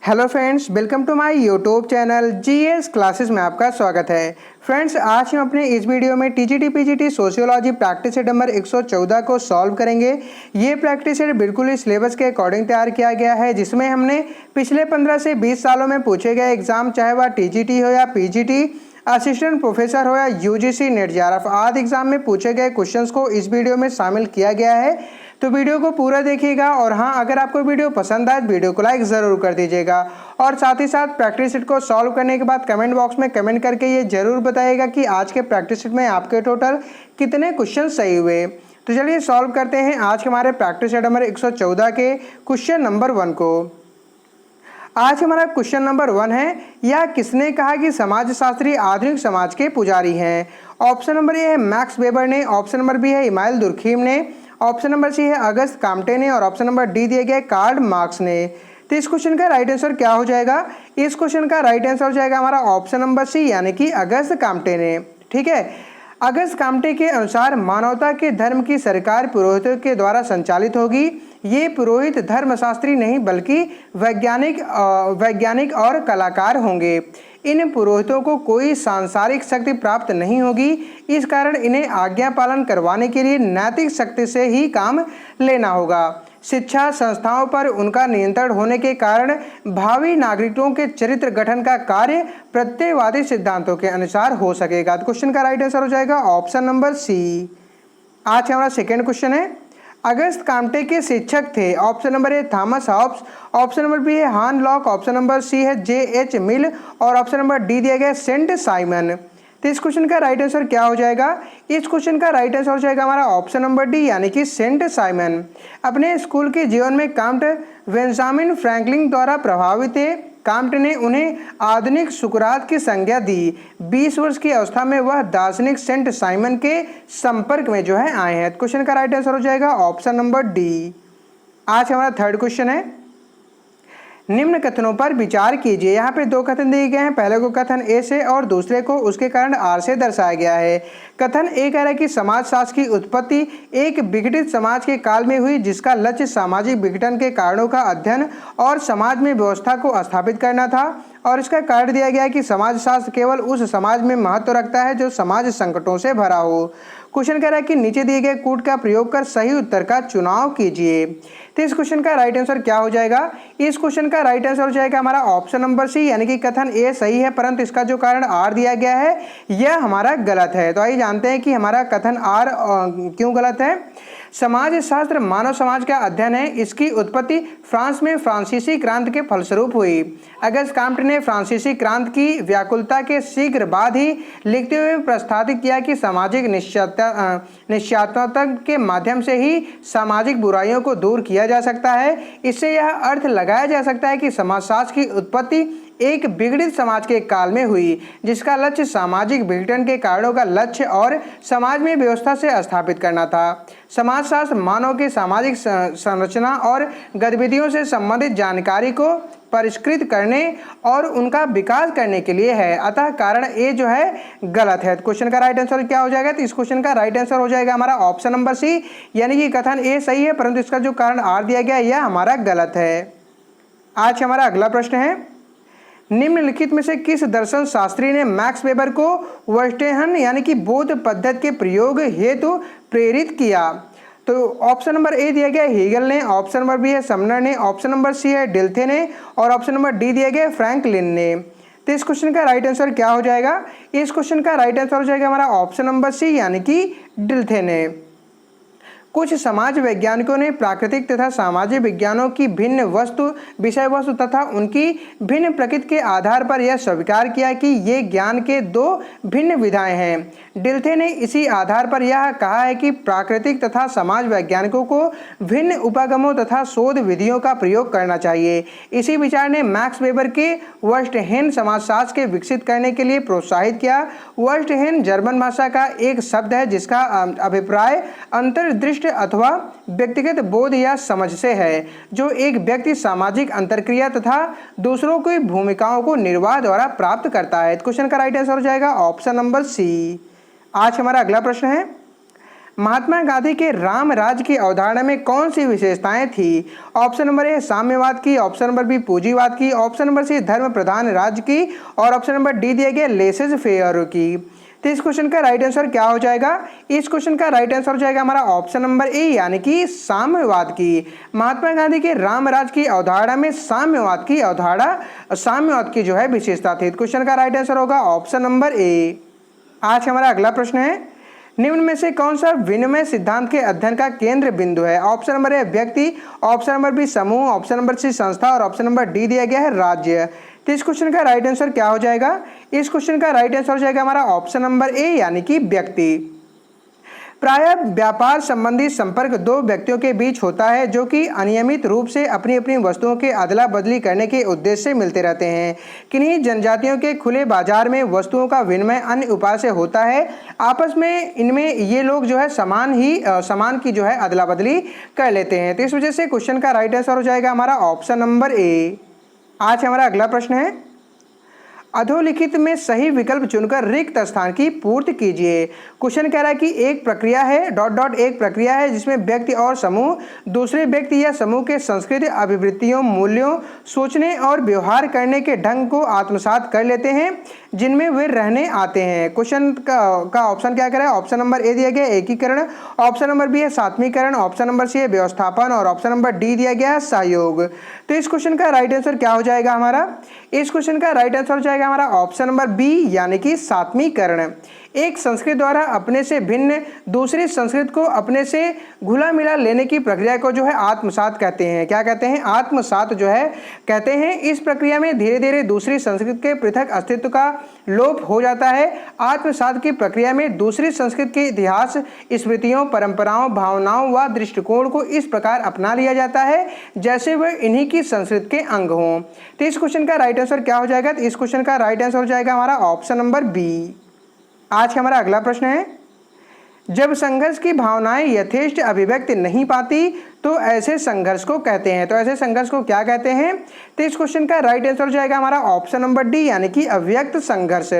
Hello friends, welcome to my YouTube channel GS classes में आपका स्वागत है। फ्रेंड्स, आज हम अपने इस वीडियो में TGT PGT sociology practice set number 114 को सॉल्व करेंगे। ये प्रैक्टिस सेट बिल्कुल ही सिलेबस के अकॉर्डिंग तैयार किया गया है, जिसमें हमने पिछले 15 से 20 सालों में पूछे गए एग्जाम, चाहे वह टीजीटी हो या पीजीटी, असिस्टेंट प्रोफेसर हो या यूजीसी नेट जेआरएफ आदि एग्जाम में पूछे गए क्वेश्चंस को इस वीडियो में शामिल किया गया है। तो वीडियो को पूरा देखिएगा और हाँ, अगर आपको वीडियो पसंद आए तो वीडियो को लाइक ज़रूर कर दीजिएगा और साथ ही साथ प्रैक्टिस सेट को सॉल्व करने के बाद कमेंट बॉक्स में कमेंट करके ये जरूर बताइएगा कि आज के प्रैक्टिस सेट में आपके टोटल कितने क्वेश्चन सही हुए। तो चलिए सॉल्व करते हैं आज के हमारे प्रैक्टिस सेट नंबर 114 के क्वेश्चन नंबर 1 को। आज हमारा क्वेश्चन नंबर 1 है, यह किसने कहा कि समाजशास्त्री आधुनिक समाज के पुजारी हैं। ऑप्शन नंबर ए है मैक्स वेबर ने, ऑप्शन नंबर बी है इमाइल दुर्खीम ने, ऑप्शन नंबर सी है अगस्त काम्टे ने और ऑप्शन नंबर डी दिए गए कार्ल मार्क्स ने। तो इस क्वेश्चन का राइट आंसर क्या हो जाएगा? इस क्वेश्चन का राइट आंसर हो जाएगा हमारा ऑप्शन नंबर सी, यानी कि अगस्त काम्टे ने। ठीक है, अगस्त काम्टे के अनुसार मानवता के धर्म की सरकार पुरोहितों के द्वारा संचालित होगी। ये पुरोहित धर्मशास्त्री नहीं बल्कि वैज्ञानिक और कलाकार होंगे। इन पुरोहितों को कोई सांसारिक शक्ति प्राप्त नहीं होगी, इस कारण इन्हें आज्ञा पालन करवाने के लिए नैतिक शक्ति से ही काम लेना होगा। शिक्षा संस्थाओं पर उनका नियंत्रण होने के कारण भावी नागरिकों के चरित्र गठन का कार्य प्रत्ययवादी सिद्धांतों के अनुसार हो सकेगा। तो क्वेश्चन का राइट आंसर हो जाएगा ऑप्शन नंबर सी। आज हमारा सेकेंड क्वेश्चन है, अगस्त काम्टे के शिक्षक थे। Option number A Thomas Hobbes, option number B है हान लॉक, ऑप्शन नंबर सी है जे.एच. मिल और ऑप्शन नंबर डी दिया गया सेंट साइमन। तो इस क्वेश्चन का राइट आंसर क्या हो जाएगा? इस क्वेश्चन का राइट आंसर हो जाएगा हमारा ऑप्शन नंबर डी, यानी कि सेंट साइमन। अपने स्कूल के जीवन में काम्ट बेंजामिन फ्रैंकलिन द्वारा प्रभावित थे। काम्ट ने उन्हें आधुनिक सुकरात की संज्ञा दी। 20 वर्ष की अवस्था में वह दार्शनिक सेंट साइमन के संपर्क में जो है आए हैं। क्वेश्चन का राइट आंसर हो जाएगा ऑप्शन नंबर डी। आज हमारा थर्ड क्वेश्चन है, निम्न कथनों पर विचार कीजिए। यहाँ पे दो कथन दिए गए हैं, पहले को कथन ए से और दूसरे को उसके कारण आर से दर्शाया गया है। कथन ए कह रहा है कि समाजशास्त्र की उत्पत्ति एक विघटित समाज के काल में हुई, जिसका लक्ष्य सामाजिक विघटन के कारणों का अध्ययन और समाज में व्यवस्था को स्थापित करना था। और इसका कारण दिया गया है कि समाजशास्त्र केवल उस समाज में महत्व रखता है जो समाज संकटों से भरा हो। क्वेश्चन कह रहा है कि नीचे दिए गए कूट का प्रयोग कर सही उत्तर का चुनाव कीजिए। तो इस क्वेश्चन का राइट आंसर क्या हो जाएगा? इस क्वेश्चन का राइट आंसर हो जाएगा हमारा ऑप्शन नंबर सी, यानी कि कथन ए सही है, परंतु इसका जो कारण आर दिया गया है यह हमारा गलत है। तो आइए जानते हैं कि हमारा कथन आर क्यों गलत है। समाजशास्त्र मानव समाज का अध्ययन है। इसकी उत्पत्ति फ्रांस में फ्रांसीसी क्रांति के फलस्वरूप हुई। अगस्त काम्ट ने फ्रांसीसी क्रांति की व्याकुलता के शीघ्र बाद ही लिखते हुए प्रस्तावित किया कि सामाजिक निश्चयात्मकता के माध्यम से ही सामाजिक बुराइयों को दूर किया जा सकता है। इससे यह अर्थ लगाया जा सकता है कि समाजशास्त्र की उत्पत्ति एक विघटित समाज के काल में हुई, जिसका लक्ष्य सामाजिक विघटन के कारणों का लक्ष्य और समाज में व्यवस्था से स्थापित करना था। समाजशास्त्र मानव के सामाजिक संरचना और गतिविधियों से संबंधित जानकारी को परिष्कृत करने और उनका विकास करने के लिए है। अतः कारण ए जो है गलत है। तो क्वेश्चन का राइट आंसर क्या हो जाएगा? तो इस क्वेश्चन का राइट आंसर हो जाएगा हमारा ऑप्शन नंबर सी, यानी कि कथन ए सही है, परंतु इसका जो कारण आर दिया गया यह हमारा गलत है। आज हमारा अगला प्रश्न है, निम्नलिखित में से किस दर्शन शास्त्री ने मैक्स वेबर को वेस्टेहन यानी कि बोध पद्धति के प्रयोग हेतु प्रेरित किया? तो ऑप्शन नंबर ए दिया गया हीगल ने, ऑप्शन नंबर बी है समनर ने, ऑप्शन नंबर सी है डिल्थे ने और ऑप्शन नंबर डी दिया गया फ्रैंकलिन ने। तो इस क्वेश्चन का राइट आंसर क्या हो जाएगा? इस क्वेश्चन का राइट आंसर हो जाएगा हमारा ऑप्शन नंबर सी, यानी कि डिल्थे ने। कुछ समाज वैज्ञानिकों ने प्राकृतिक तथा सामाजिक विज्ञानों की भिन्न विषय वस्तु तथा उनकी भिन्न प्रकृति के आधार पर यह स्वीकार किया कि ये ज्ञान के दो भिन्न विधाएं हैं। डिल्थे ने इसी आधार पर यह कहा है कि प्राकृतिक तथा समाज वैज्ञानिकों को भिन्न उपागमों तथा शोध विधियों का प्रयोग करना चाहिए। इसी विचार ने मैक्स वेबर के वेस्टेहन समाजशास्त्र के विकसित करने के लिए प्रोत्साहित किया। वेस्टेहन जर्मन भाषा का एक शब्द है जिसका अभिप्राय अंतर्दृष्टि अथवा व्यक्तिगत बोध या समझ से है, जो एक व्यक्ति सामाजिक अंतरक्रिया तथा दूसरों की भूमिकाओं को निर्वाह द्वारा प्राप्त करता है। क्वेश्चन का राइट आंसर हो जाएगा ऑप्शन नंबर सी। आज हमारा अगला प्रश्न है, महात्मा गांधी के राम राज्य की अवधारणा में कौन सी विशेषताएं थी? ऑप्शन नंबर ए साम्यवाद की, ऑप्शन नंबर बी पूंजीवाद की, ऑप्शन नंबर सी धर्म प्रधान राज्य की और ऑप्शन नंबर डी दिया गया लेसेज फेयर की। तो इस क्वेश्चन का राइट आंसर क्या हो जाएगा? इस क्वेश्चन का राइट आंसर हो जाएगा हमारा ऑप्शन नंबर ए यानी कि साम्यवाद की। महात्मा गांधी के राम राज्य की अवधारणा में साम्यवाद की जो है विशेषता थी। क्वेश्चन का राइट आंसर होगा ऑप्शन नंबर ए। आज हमारा अगला प्रश्न है, निम्न में से कौन सा विनिमय सिद्धांत के अध्ययन का केंद्र बिंदु है? ऑप्शन नंबर ए व्यक्ति, ऑप्शन नंबर बी समूह, ऑप्शन नंबर सी संस्था और ऑप्शन नंबर डी दिया गया है राज्य। तो इस क्वेश्चन का राइट आंसर क्या हो जाएगा? इस क्वेश्चन का राइट आंसर हो जाएगा हमारा ऑप्शन नंबर ए यानी कि व्यक्ति। प्रायः व्यापार संबंधी संपर्क दो व्यक्तियों के बीच होता है जो कि अनियमित रूप से अपनी अपनी वस्तुओं के अदला बदली करने के उद्देश्य से मिलते रहते हैं। किन्हीं जनजातियों के खुले बाजार में वस्तुओं का विनिमय अन्य उपाय से होता है। आपस में इनमें ये लोग जो है सामान की जो है अदला बदली कर लेते हैं। तो इस वजह से क्वेश्चन का राइट आंसर हो जाएगा हमारा ऑप्शन नंबर ए। आज हमारा अगला प्रश्न है, अधोलिखित में सही विकल्प चुनकर रिक्त स्थान की पूर्ति कीजिए। क्वेश्चन कह रहा है कि एक प्रक्रिया है एक प्रक्रिया है जिसमें व्यक्ति और समूह दूसरे व्यक्ति या समूह के संस्कृति, अभिवृत्तियों, मूल्यों, सोचने और व्यवहार करने के ढंग को आत्मसात कर लेते हैं जिनमें वे रहने आते हैं। क्वेश्चन का ऑप्शन क्या करें? ऑप्शन नंबर ए दिया गया एकीकरण, ऑप्शन नंबर बी है सात्मीकरण, ऑप्शन नंबर सी है व्यवस्थापन और ऑप्शन नंबर डी दिया गया है सहयोग। तो इस क्वेश्चन का राइट आंसर क्या हो जाएगा हमारा? इस क्वेश्चन का राइट आंसर हो जाएगा हमारा ऑप्शन नंबर बी यानी कि सात्मीकरण। एक संस्कृति द्वारा अपने से भिन्न दूसरी संस्कृति को अपने से घुला मिला लेने की प्रक्रिया को जो है आत्मसात कहते हैं। क्या कहते हैं? आत्मसात जो है कहते हैं। इस प्रक्रिया में धीरे धीरे दूसरी संस्कृति के पृथक अस्तित्व का लोप हो जाता है। आत्मसात की प्रक्रिया में दूसरी संस्कृति के इतिहास, स्मृतियों, परंपराओं, भावनाओं व दृष्टिकोण को इस प्रकार अपना लिया जाता है जैसे वह इन्हीं की संस्कृति के अंग हों। तो इस क्वेश्चन का राइट आंसर क्या हो जाएगा? तो इस क्वेश्चन का राइट आंसर हो जाएगा हमारा ऑप्शन नंबर बी। आज हमारा अगला प्रश्न है, जब संघर्ष की भावनाएं यथेष्ट अभिव्यक्ति नहीं पाती तो ऐसे संघर्ष को कहते हैं। तो ऐसे संघर्ष को क्या कहते हैं? तो इस क्वेश्चन का राइट आंसर हो जाएगा हमारा ऑप्शन नंबर डी यानी कि अव्यक्त संघर्ष।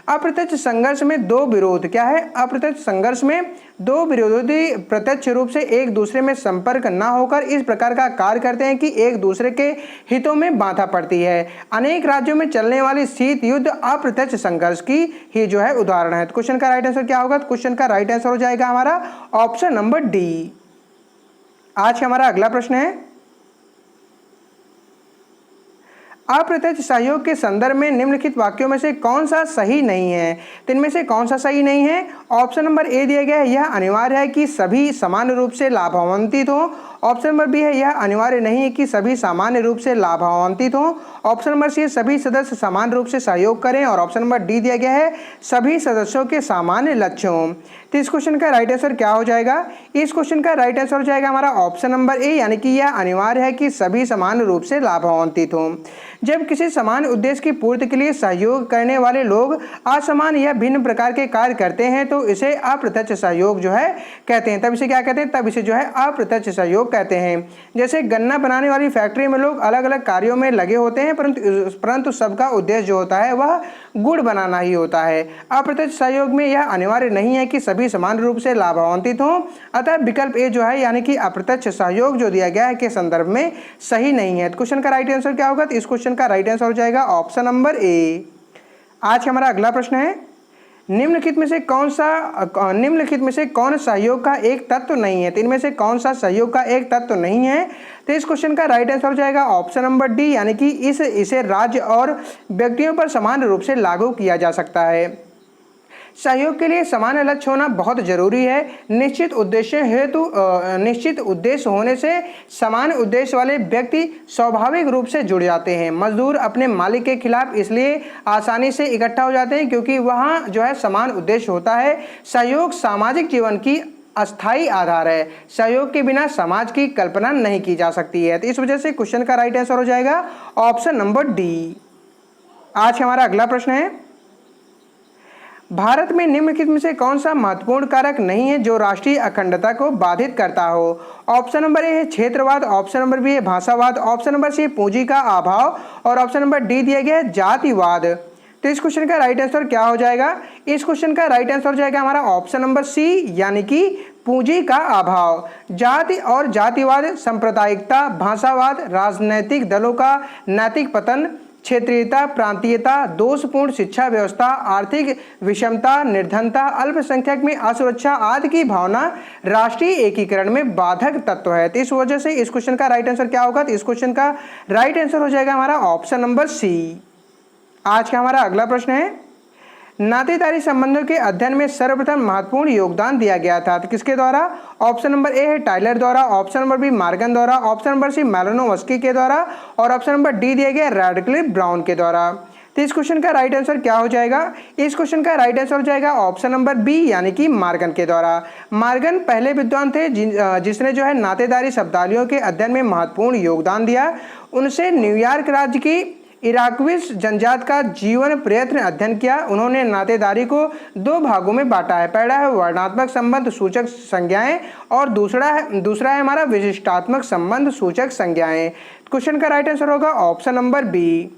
अप्रत्यक्ष संघर्ष में दो विरोध क्या है? अप्रत्यक्ष संघर्ष में दो विरोधी प्रत्यक्ष रूप से एक दूसरे में संपर्क न होकर इस प्रकार का कार्य करते हैं कि एक दूसरे के हितों में बाधा पड़ती है। अनेक राज्यों में चलने वाली शीत युद्ध अप्रत्यक्ष संघर्ष की ही जो है उदाहरण है। तो क्वेश्चन का राइट आंसर क्या होगा? तो क्वेश्चन का राइट आंसर हो जाएगा हमारा ऑप्शन नंबर डी। आज हमारा अगला प्रश्न है, अप्रत्यक्ष सहयोग के संदर्भ में निम्नलिखित वाक्यों में से कौन सा सही नहीं है? तो इनमें से कौन सा सही नहीं है? ऑप्शन नंबर ए दिया गया है, यह अनिवार्य है कि सभी समान रूप से लाभान्वित हों। ऑप्शन नंबर बी है, यह अनिवार्य नहीं है कि सभी सामान्य रूप से लाभान्वित हों। ऑप्शन नंबर सी है, सभी सदस्य समान रूप से सहयोग करें और ऑप्शन नंबर डी दिया गया है, सभी सदस्यों के सामान्य लक्ष्य हों। तो इस क्वेश्चन का राइट आंसर क्या हो जाएगा? इस क्वेश्चन का राइट आंसर हो जाएगा हमारा ऑप्शन नंबर ए यानी कि यह अनिवार्य है कि सभी समान रूप से लाभान्वित हों। जब किसी समान उद्देश्य की पूर्ति के लिए सहयोग करने वाले लोग असमान या भिन्न प्रकार के कार्य करते हैं तो इसे अप्रत्यक्ष सहयोग जो है कहते हैं। तब इसे क्या कहते हैं? तब इसे जो है अप्रत्यक्ष सहयोग कहते हैं। जैसे गन्ना बनाने वाली फैक्ट्री में लोग अलग अलग कार्यों में लगे होते हैं परंतु सबका उद्देश्य जो होता है वह गुड़ बनाना ही होता है। अप्रत्यक्ष सहयोग में यह अनिवार्य नहीं है कि सभी समान रूप से लाभान्वित हों। अतः विकल्प ए जो है यानी कि अप्रत्यक्ष सहयोग जो दिया गया है के संदर्भ में सही नहीं है। तो क्वेश्चन का राइट आंसर क्या होगा? तो इस क्वेश्चन का राइट आंसर हो जाएगा ऑप्शन नंबर ए। आज हमारा अगला प्रश्न है, निम्नलिखित में से कौन सहयोग का एक तत्व नहीं है? तो इनमें से कौन सा सहयोग का एक तत्व नहीं है? तो इस क्वेश्चन का राइट आंसर हो जाएगा ऑप्शन नंबर डी यानी कि इसे राज्य और व्यक्तियों पर समान रूप से लागू किया जा सकता है। सहयोग के लिए समान लक्ष्य होना बहुत जरूरी है। निश्चित उद्देश्य होने से समान उद्देश्य वाले व्यक्ति स्वाभाविक रूप से जुड़ जाते हैं। मजदूर अपने मालिक के खिलाफ इसलिए आसानी से इकट्ठा हो जाते हैं क्योंकि वहाँ जो है समान उद्देश्य होता है। सहयोग सामाजिक जीवन की अस्थायी आधार है। सहयोग के बिना समाज की कल्पना नहीं की जा सकती है। तो इस वजह से क्वेश्चन का राइट आंसर हो जाएगा ऑप्शन नंबर डी। आज हमारा अगला प्रश्न है, भारत में निम्नलिखित में से कौन सा महत्वपूर्ण कारक नहीं है जो राष्ट्रीय अखंडता को बाधित करता हो? ऑप्शन नंबर ए है क्षेत्रवाद, ऑप्शन नंबर बी है भाषावाद, ऑप्शन नंबर सी पूंजी का अभाव और ऑप्शन नंबर डी दिया गया है जातिवाद। तो इस क्वेश्चन का राइट आंसर क्या हो जाएगा? इस क्वेश्चन का राइट आंसर हो जाएगा हमारा ऑप्शन नंबर सी यानी कि पूंजी का अभाव, जाति और जातिवाद, सांप्रदायिकता, भाषावाद, राजनैतिक दलों का नैतिक पतन, क्षेत्रीयता, प्रांतीयता, दोषपूर्ण शिक्षा व्यवस्था, आर्थिक विषमता, निर्धनता, अल्पसंख्यक में असुरक्षा आदि की भावना राष्ट्रीय एकीकरण में बाधक तत्व है। तो इस वजह से इस क्वेश्चन का राइट आंसर क्या होगा? तो इस क्वेश्चन का राइट आंसर हो जाएगा हमारा ऑप्शन नंबर सी। आज का हमारा अगला प्रश्न है, नातेदारी संबंधों के अध्ययन में सर्वप्रथम महत्वपूर्ण योगदान दिया गया था, तो किसके द्वारा? ऑप्शन नंबर ए है टाइलर द्वारा, ऑप्शन नंबर बी मार्गन द्वारा, ऑप्शन नंबर सी मैलोनोव्स्की के द्वारा और ऑप्शन नंबर डी दिया गया रैडक्लिफ ब्राउन के द्वारा। तो इस क्वेश्चन का राइट आंसर क्या हो जाएगा? इस क्वेश्चन का राइट आंसर हो जाएगा ऑप्शन नंबर बी यानी कि मार्गन के द्वारा। मार्गन पहले विद्वान थे जिसने जो है नातेदारी शब्दावलियों के अध्ययन में महत्वपूर्ण योगदान दिया। उनसे न्यूयॉर्क राज्य की इराकविस जनजात का जीवन प्रयत्न अध्ययन किया। उन्होंने नातेदारी को दो भागों में बांटा है, पहला है वर्णात्मक संबंध सूचक संज्ञाएं और दूसरा है हमारा विशिष्टात्मक संबंध सूचक संज्ञाएं। क्वेश्चन का राइट आंसर होगा ऑप्शन नंबर बी।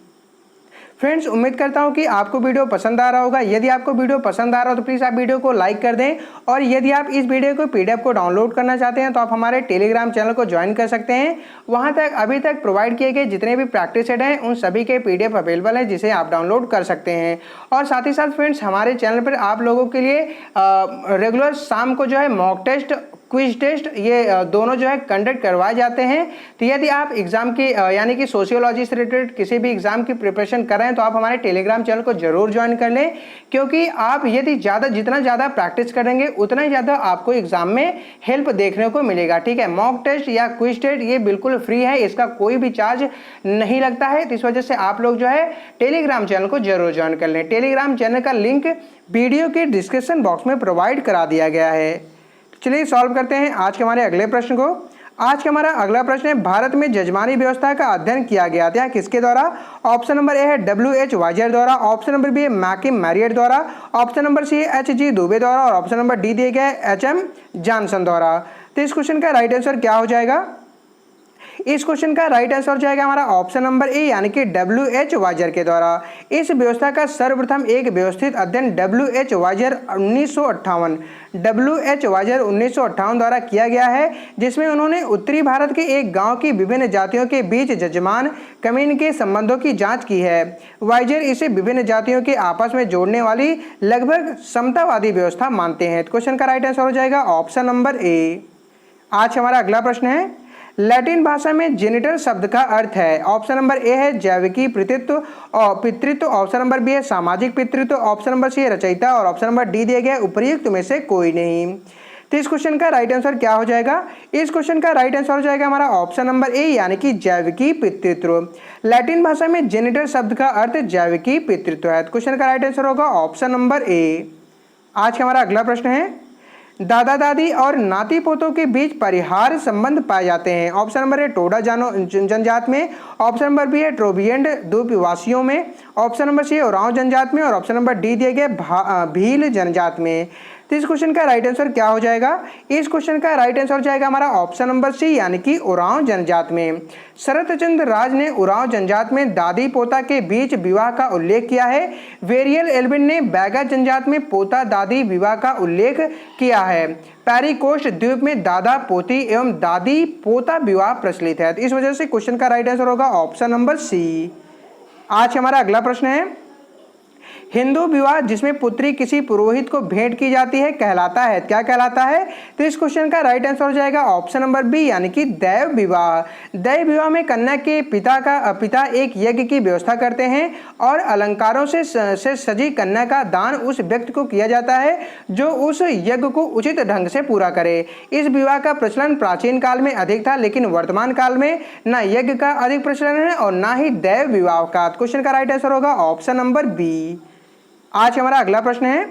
फ्रेंड्स, उम्मीद करता हूं कि आपको वीडियो पसंद आ रहा होगा। यदि आपको वीडियो पसंद आ रहा हो तो प्लीज़ आप वीडियो को लाइक कर दें, और यदि आप इस वीडियो को पीडीएफ को डाउनलोड करना चाहते हैं तो आप हमारे टेलीग्राम चैनल को ज्वाइन कर सकते हैं। वहां तक अभी तक प्रोवाइड किए गए जितने भी प्रैक्टिस सेट हैं उन सभी के पीडीएफ अवेलेबल है, जिसे आप डाउनलोड कर सकते हैं। और साथ ही साथ फ्रेंड्स, हमारे चैनल पर आप लोगों के लिए रेगुलर शाम को जो है मॉक टेस्ट, क्विज टेस्ट, ये दोनों जो है कंडक्ट करवाए जाते हैं। तो यदि आप एग्जाम की यानी कि सोशियोलॉजी से रिलेटेड किसी भी एग्जाम की प्रिपरेशन कर रहे हैं तो आप हमारे टेलीग्राम चैनल को जरूर ज्वाइन कर लें, क्योंकि आप यदि जितना ज़्यादा प्रैक्टिस करेंगे उतना ही ज़्यादा आपको एग्जाम में हेल्प देखने को मिलेगा। ठीक है, मॉक टेस्ट या क्विज टेस्ट ये बिल्कुल फ्री है, इसका कोई भी चार्ज नहीं लगता है। तो इस वजह से आप लोग जो है टेलीग्राम चैनल को जरूर ज्वाइन कर लें। टेलीग्राम चैनल का लिंक वीडियो के डिस्क्रिप्शन बॉक्स में प्रोवाइड करा दिया गया है। चलिए सॉल्व करते हैं आज के हमारे अगले प्रश्न को। आज का हमारा अगला प्रश्न है, भारत में जजमानी व्यवस्था का अध्ययन किया गया था किसके द्वारा? ऑप्शन नंबर ए है W.H. वाइजर द्वारा, ऑप्शन नंबर बी है मैकिम मैरियट द्वारा, ऑप्शन नंबर सी है H.G. दुबे द्वारा और ऑप्शन नंबर डी दिए गए H.M. जॉनसन द्वारा। तो इस क्वेश्चन का राइट आंसर क्या हो जाएगा? इस क्वेश्चन का राइट आंसर हो जाएगा हमारा ऑप्शन नंबर ए यानी कि W.H. वाइजर के द्वारा। इस व्यवस्था का सर्वप्रथम एक व्यवस्थित अध्ययन W.H. वाइजर 1958 द्वारा किया गया है, जिसमें उन्होंने उत्तरी भारत के एक गांव की विभिन्न जातियों के बीच जजमान कमीन के संबंधों की जांच की है। वाइजर इसे विभिन्न जातियों के आपस में जोड़ने वाली लगभग समतावादी व्यवस्था मानते हैं। क्वेश्चन का राइट आंसर हो जाएगा ऑप्शन नंबर ए। आज हमारा अगला प्रश्न है, लैटिन भाषा में जेनिटर शब्द का अर्थ है। ऑप्शन नंबर ए है जैविकी पितृत्व और पितृत्व, ऑप्शन नंबर बी है सामाजिक पितृत्व, ऑप्शन नंबर सी है रचयिता और ऑप्शन नंबर डी दिए गए उपर्युक्त में से कोई नहीं। तो इस क्वेश्चन का राइट आंसर क्या हो जाएगा? इस क्वेश्चन का राइट आंसर हो जाएगा हमारा ऑप्शन नंबर ए यानी कि जैविकी पितृत्व। लैटिन भाषा में जेनिटर शब्द का अर्थ जैविकी पितृत्व है। क्वेश्चन का राइट आंसर होगा ऑप्शन नंबर ए। आज का हमारा अगला प्रश्न है, दादा दादी और नाती पोतों के बीच परिहार संबंध पाए जाते हैं। ऑप्शन नंबर ए टोडा जनजात में, ऑप्शन नंबर बी है ट्रोबियंड द्वीपवासियों में, ऑप्शन नंबर सी है ओरांव जनजात में और ऑप्शन नंबर डी दिए गए भील जनजात में। तो इस क्वेश्चन का राइट आंसर क्या हो जाएगा? इस क्वेश्चन का राइट आंसर हो जाएगा हमारा ऑप्शन नंबर सी यानी कि ओरांव जनजात में। शरत चंद्र राज ने ओरांव जनजात में दादी पोता के बीच विवाह का उल्लेख किया है। वेरियल एल्विन ने बैगा जनजात में पोता दादी विवाह का उल्लेख किया है। पैरी कोस्ट द्वीप में दादा पोती एवं दादी पोता विवाह प्रचलित है। तो इस वजह से क्वेश्चन का राइट आंसर होगा ऑप्शन नंबर सी। आज हमारा अगला प्रश्न है, हिंदू विवाह जिसमें पुत्री किसी पुरोहित को भेंट की जाती है कहलाता है, क्या कहलाता है? तो इस क्वेश्चन का राइट आंसर हो जाएगा ऑप्शन नंबर बी यानी कि दैव विवाह। दैव विवाह में कन्या के पिता एक यज्ञ की व्यवस्था करते हैं और अलंकारों से सजी कन्या का दान उस व्यक्ति को किया जाता है जो उस यज्ञ को उचित ढंग से पूरा करे। इस विवाह का प्रचलन प्राचीन काल में अधिक था, लेकिन वर्तमान काल में न यज्ञ का अधिक प्रचलन है और ना ही दैव विवाह का। क्वेश्चन का राइट आंसर होगा ऑप्शन नंबर बी। आज हमारा अगला प्रश्न है,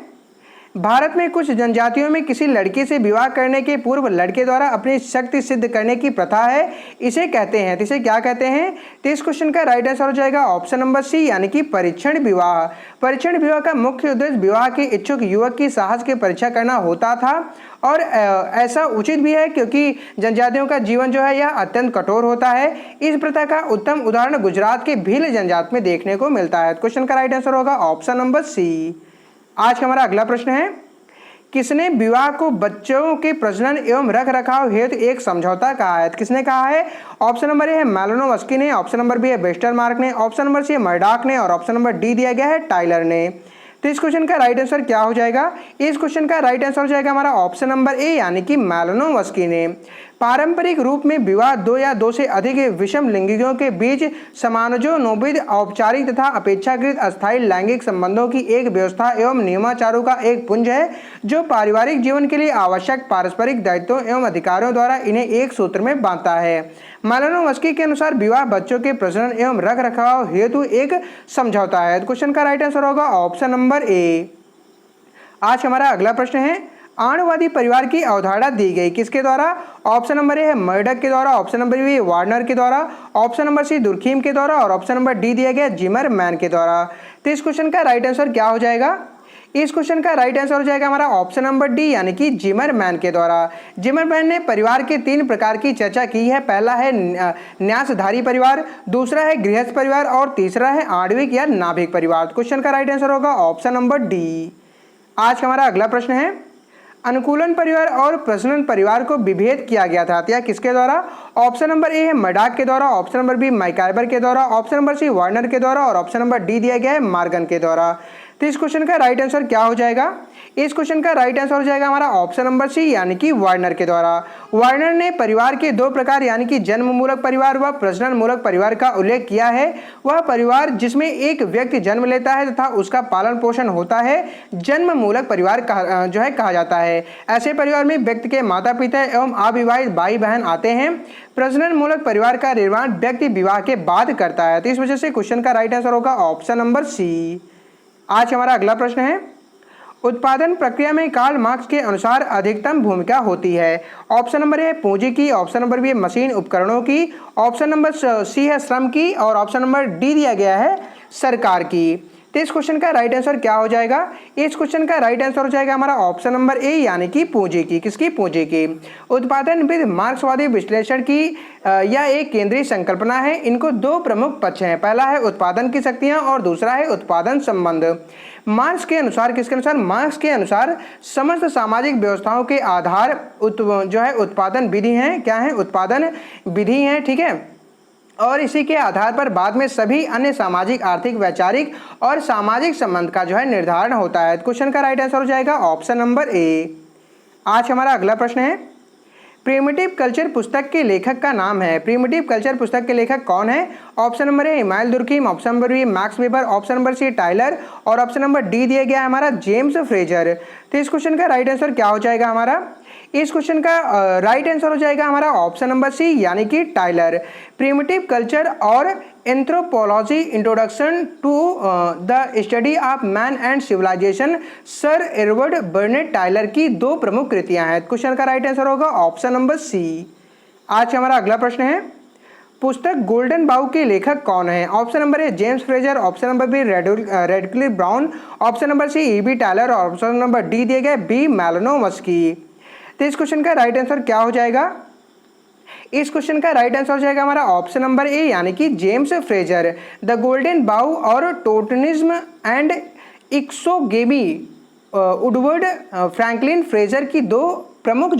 भारत में कुछ जनजातियों में किसी लड़की से विवाह करने के पूर्व लड़के द्वारा अपनी शक्ति सिद्ध करने की प्रथा है, इसे कहते हैं, तो इसे क्या कहते हैं? तो इस क्वेश्चन का राइट आंसर हो जाएगा ऑप्शन नंबर सी यानी कि परीक्षण विवाह। परीक्षण विवाह का मुख्य उद्देश्य विवाह के इच्छुक युवक की साहस की परीक्षा करना होता था और ऐसा उचित भी है क्योंकि जनजातियों का जीवन जो है यह अत्यंत कठोर होता है। इस प्रथा का उत्तम उदाहरण गुजरात के भील जनजात में देखने को मिलता है। क्वेश्चन का राइट आंसर होगा ऑप्शन नंबर सी। आज का हमारा अगला प्रश्न है, किसने विवाह को बच्चों के प्रजनन एवं रख रखाव हेतु एक समझौता कहा है? किसने कहा है? ऑप्शन नंबर ए है मैलोनोव्स्की ने, ऑप्शन नंबर बी है वेस्टरमार्क ने, ऑप्शन नंबर सी है मर्डॉक ने और ऑप्शन नंबर डी दिया गया है टाइलर ने। तो इस क्वेश्चन का राइट आंसर क्या हो जाएगा? इस क्वेश्चन का राइट आंसर हो जाएगा हमारा ऑप्शन नंबर ए यानी कि मैलोनोव्स्की ने। पारंपरिक रूप में विवाह दो या दो से अधिक विषम लिंगियों के बीच समानजोनोविध औपचारिक तथा अपेक्षाकृत अस्थायी लैंगिक संबंधों की एक व्यवस्था एवं नियमाचारों का एक पुंज है जो पारिवारिक जीवन के लिए आवश्यक पारस्परिक दायित्वों एवं अधिकारों द्वारा इन्हें एक सूत्र में बांधता है। मैलोनोव्स्की के अनुसार विवाह बच्चों के प्रजनन एवं रख रखाव हेतु एक समझौता है। क्वेश्चन का राइट आंसर होगा ऑप्शन नंबर ए। आज हमारा अगला प्रश्न है, आणुवादी परिवार की अवधारणा दी गई किसके द्वारा? ऑप्शन नंबर ए है मर्डॉक के द्वारा, ऑप्शन नंबर बी वार्नर के द्वारा, ऑप्शन नंबर सी दुर्खीम के द्वारा और ऑप्शन नंबर डी दिया गया जिमरमैन के द्वारा। तो इस क्वेश्चन का राइट आंसर क्या हो जाएगा? इस क्वेश्चन का राइट आंसर हो जाएगा हमारा ऑप्शन नंबर डी यानी कि जिमरमैन के द्वारा। जिमरमैन ने परिवार के 3 प्रकार की चर्चा की है। पहला है न्यासधारी परिवार, दूसरा है गृहस्थ परिवार और तीसरा है आणविक या नाभिक परिवार। क्वेश्चन का राइट आंसर होगा ऑप्शन नंबर डी। आज हमारा अगला प्रश्न है, अनुकूलन परिवार और प्रजनन परिवार को विभेद किया गया था या किसके द्वारा? ऑप्शन नंबर ए है मर्डॉक के द्वारा, ऑप्शन नंबर बी मैकाइबर के द्वारा, ऑप्शन नंबर सी वार्नर के द्वारा और ऑप्शन नंबर डी दिया गया है मॉर्गन के द्वारा। तो इस क्वेश्चन का राइट आंसर क्या हो जाएगा? इस क्वेश्चन का राइट आंसर हो जाएगा हमारा ऑप्शन नंबर सी यानी कि वार्नर के द्वारा। वार्नर ने परिवार के 2 प्रकार यानी कि जन्म मूलक परिवार व प्रजनन मूलक परिवार का उल्लेख किया है। वह परिवार जिसमें एक व्यक्ति जन्म लेता है तथा उसका पालन पोषण होता है जन्म मूलक परिवार कहा जाता है। ऐसे परिवार में व्यक्ति के माता पिता एवं अविवाहित भाई बहन आते हैं। प्रजनन मूलक परिवार का निर्माण व्यक्ति विवाह के बाद करता है। तो इस वजह से क्वेश्चन का राइट आंसर होगा ऑप्शन नंबर सी। आज हमारा अगला प्रश्न है, उत्पादन प्रक्रिया में कार्ल मार्क्स के अनुसार अधिकतम भूमिका होती है। ऑप्शन नंबर ए पूंजी की, ऑप्शन नंबर बी मशीन उपकरणों की, ऑप्शन नंबर सी है श्रम की और ऑप्शन नंबर डी दिया गया है सरकार की। तो इस क्वेश्चन का राइट आंसर क्या हो जाएगा? इस क्वेश्चन का राइट आंसर हो जाएगा हमारा ऑप्शन नंबर ए यानी कि पूंजी की। किसकी? पूंजी की। उत्पादन विधि मार्क्सवादी विश्लेषण की यह एक केंद्रीय संकल्पना है। इनको 2 प्रमुख पक्ष हैं। पहला है उत्पादन की शक्तियां और दूसरा है उत्पादन संबंध। मार्क्स के अनुसार, किसके अनुसार? मार्क्स के अनुसार समस्त सामाजिक व्यवस्थाओं के आधार उत्पादन विधि हैं। क्या है? उत्पादन विधि हैं। ठीक है, और इसी के आधार पर बाद में सभी अन्य सामाजिक, आर्थिक, वैचारिक और सामाजिक संबंध का निर्धारण होता है। क्वेश्चन का राइट आंसर हो जाएगा ऑप्शन नंबर ए। आज हमारा अगला प्रश्न है, प्रिमिटिव कल्चर पुस्तक के लेखक का नाम है। प्रिमिटिव कल्चर पुस्तक के लेखक कौन है? Option number A Emmanuel Durkheim, option number B Max Weber, option number C Tylor और ऑप्शन नंबर डी दिया गया है हमारा जेम्स फ्रेजर। तो इस क्वेश्चन का राइट आंसर क्या हो जाएगा हमारा? इस क्वेश्चन का राइट आंसर हो जाएगा हमारा ऑप्शन नंबर सी यानी कि टाइलर। प्रिमिटिव कल्चर और anthropology introduction to the study of man and civilisation sir Edward Burnett Tylor की 2 प्रमुख कृतियां हैं। क्वेश्चन का राइट आंसर होगा ऑप्शन नंबर सी। आज हमारा अगला प्रश्न है, पुस्तक गोल्डन बाउ के लेखक कौन है? Option number A James Frazer, option number B Radcliffe Brown, option number C E B Tylor और ऑप्शन नंबर डी दिए गए बी मैलोनोव्स्की। तो इस क्वेश्चन का राइट आंसर क्या हो जाएगा? इस क्वेश्चन का राइट आंसर हो जाएगा हमारा ऑप्शन नंबर ए यानी कि जेम्स फ्रेजर। द गोल्डन बाउ और टोटनिज्म एंड इक्सोगेमी वुडवर्ड फ्रैंकलिन फ्रेजर की 2 प्रमुख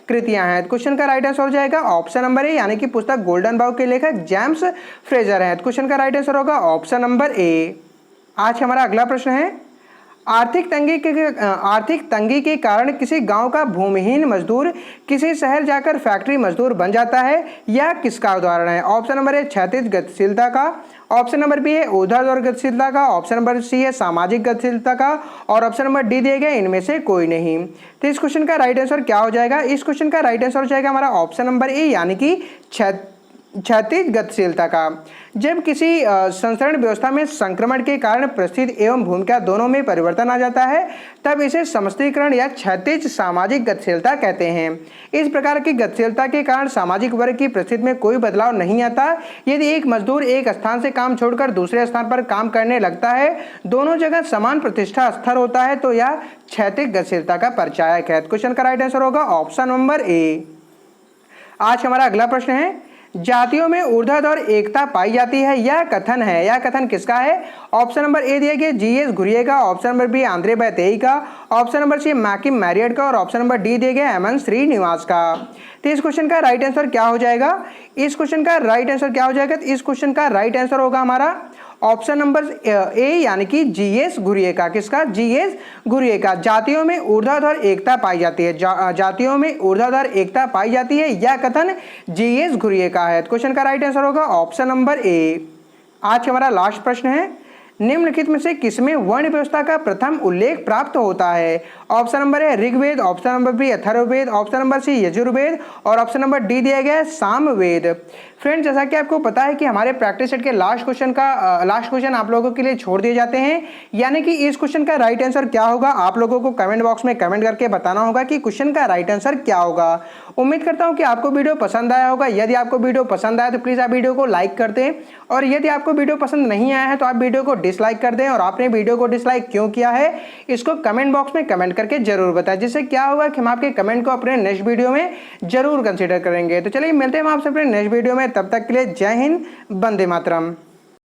कृतियां हैं। क्वेश्चन का राइट आंसर हो जाएगा ऑप्शन नंबर ए यानी कि पुस्तक गोल्डन बाउ के लेखक जेम्स फ्रेजर हैं। क्वेश्चन का राइट आंसर होगा ऑप्शन नंबर ए। आज हमारा अगला प्रश्न है, आर्थिक तंगी के कारण किसी गांव का भूमिहीन मजदूर किसी शहर जाकर फैक्ट्री मजदूर बन जाता है, यह किसका उदाहरण है? ऑप्शन नंबर ए क्षैतिज गतिशीलता का, ऑप्शन नंबर बी है ऊर्ध्वाधर गतिशीलता का, ऑप्शन नंबर सी है सामाजिक गतिशीलता का और ऑप्शन नंबर डी दिए गए इनमें से कोई नहीं। तो इस क्वेश्चन का राइट आंसर क्या हो जाएगा? इस क्वेश्चन का राइट आंसर हो जाएगा हमारा ऑप्शन नंबर ए यानी कि क्षैतिज गतिशीलता का। जब किसी संसरण व्यवस्था में संक्रमण के कारण परिस्थिति एवं भूमिका दोनों में परिवर्तन आ जाता है तब इसे समष्टीकरण या क्षैतिज सामाजिक गतिशीलता कहते हैं। इस प्रकार की गतिशीलता के कारण सामाजिक वर्ग की परिस्थिति में कोई बदलाव नहीं आता। यदि एक मजदूर एक स्थान से काम छोड़कर दूसरे स्थान पर काम करने लगता है, दोनों जगह समान प्रतिष्ठा स्तर होता है, तो यह क्षैतिज गतिशीलता का परिचायक है। क्वेश्चन का राइट आंसर होगा ऑप्शन नंबर ए। आज हमारा अगला प्रश्न है, जातियों में ऊर्ध्वाधर और एकता पाई जाती है, यह कथन है। यह कथन किसका है? ऑप्शन नंबर ए दिया गया जीएस घुरिये का, ऑप्शन नंबर बी आंद्रे बैतेई का, ऑप्शन नंबर सी मैकिम मैरियट का और ऑप्शन नंबर डी दिया गया एमएन श्रीनिवास का। तो इस क्वेश्चन का राइट आंसर क्या हो जाएगा? इस क्वेश्चन का राइट आंसर क्या हो जाएगा? तो इस क्वेश्चन का राइट आंसर होगा हमारा ऑप्शन नंबर ए यानी कि जीएस घुरिये का। किसका? जीएस घुरिये का। जातियों में ऊर्ध्वाधर एकता पाई जाती है, जातियों में ऊर्ध्वाधर एकता पाई जाती है, यह कथन जीएस घुरिये का है। क्वेश्चन का राइट आंसर होगा ऑप्शन नंबर ए। आज हमारा लास्ट प्रश्न है, निम्नलिखित में से किसमें वर्ण व्यवस्था का प्रथम उल्लेख प्राप्त होता है? Option number A Rigveda, option number B Atharvaveda, option number C Yajurveda और ऑप्शन नंबर डी दिया गया है सामवेद। फ्रेंड्स, जैसा कि आपको पता है कि हमारे प्रैक्टिस सेट के लास्ट क्वेश्चन आप लोगों के लिए छोड़ दिए जाते हैं, यानी कि इस क्वेश्चन का राइट आंसर क्या होगा आप लोगों को कमेंट बॉक्स में कमेंट करके बताना होगा कि क्वेश्चन का राइट आंसर क्या होगा। उम्मीद करता हूं कि आपको वीडियो पसंद आया होगा। यदि आपको वीडियो पसंद आया तो प्लीज़ आप वीडियो को लाइक कर दें, और यदि आपको वीडियो पसंद नहीं आया है तो आप वीडियो को डिसलाइक कर दें। और आपने वीडियो को डिसलाइक क्यों किया है इसको कमेंट बॉक्स में कमेंट करके जरूर बताएं, जिससे क्या होगा कि हम आपके कमेंट को अपने नेक्स्ट वीडियो में जरूर कंसीडर करेंगे। तो चलिए मिलते हैं हम आपसे अपने नेक्स्ट वीडियो में, तब तक के लिए जय हिंद, वंदे मातरम।